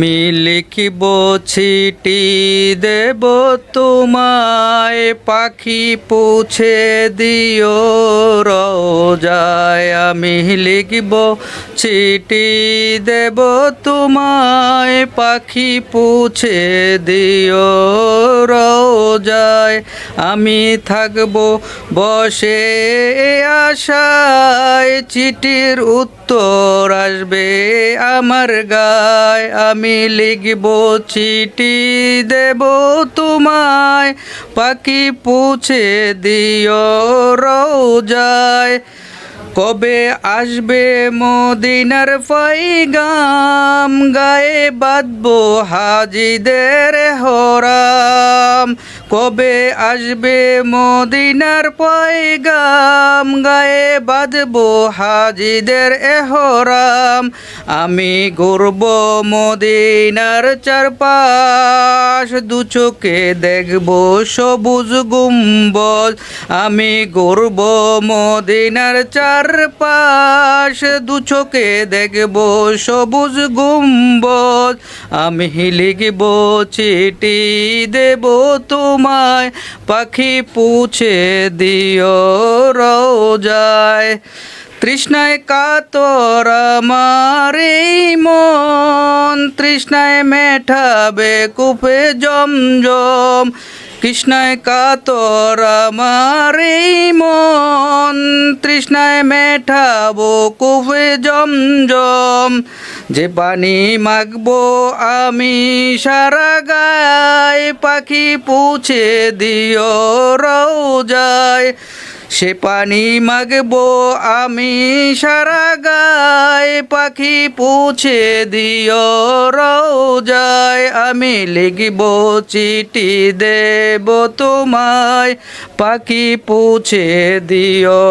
আমি লিখিব চিঠি দেব তোমায়, পাখি পৌঁছে দিও রোজায়। আমি লিখিব চিঠি দেব তোমায়, পাখি পৌঁছে দিও রোজায়। আমি থাকব বসে আশায়, চিঠির উত্তর আসবে আমার গায়। আমি লিখব চিঠি দেব তোমায়, পাখি পৌঁছে দিও রোজায়। কবে আসবে মদিনার পয়গাম, গায়ে বাঁধবো হাজিদের হরাম। কবে আসবে মদিনার পয়গাম, গায়ে বাঁধবো হাজিদের এহরাম। আমি ঘুরব মদিনার চারপাশ, দু চোখে দেখব সবুজ গুম্বজ। আমি ঘুরব মদিনার চারপাশ, দু চোখে দেখব সবুজ গুম্বজ। আমি লিখব চিঠি দেব তোমায়, পাখি পৌঁছে দিও রোজায়। তৃষ্ণায় কাতর আমার এই মন, তৃষ্ণায় মেটাবে কূপে জমজম। তৃষ্ণায় কাতর আমার এই মন, তৃষ্ণায় মেটাবো কূপে জমজম। যে পানি মাগবো আমি সারা গায়, পাখি পৌঁছে দিও রোজায়। সে পানি মাগবো আমি সারা গায়, পাখি পৌঁছে দিও রোজায়। আমি লিখব চিঠি দেব তোমায়, পাখি পৌঁছে দিও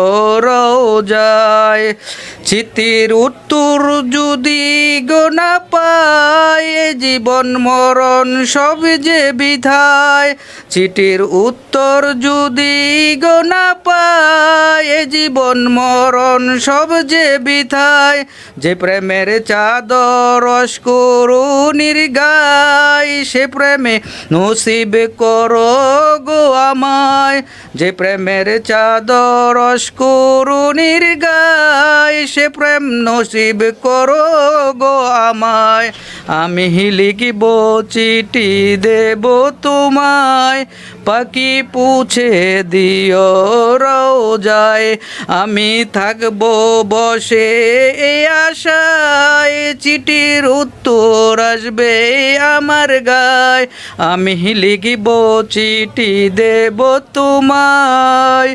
রোজায়। চিঠির উত্তর যদি গো না পাই, জীবন মরণ সব যে বিধায়। চিঠির উত্তর যদি গো না পাই, জীবন মরণ সব যে বিধায়। যে প্রেমের চাদর অস্করুণীর গায়, সে প্রেমে নসিব করো গো আমায়। যে প্রেমের চাদর অস্করুণীর গায়, সে প্রেম নসিব করো গো আমায়। আমি লিখিব চিঠি দেব তোমায়, পাখি পৌঁছে দিও রোজায়। আমি থাকব বসে এই আশায়, চিঠির উত্তর আসবে আমার গায়। আমি লিখিব চিঠি দেব তোমায়,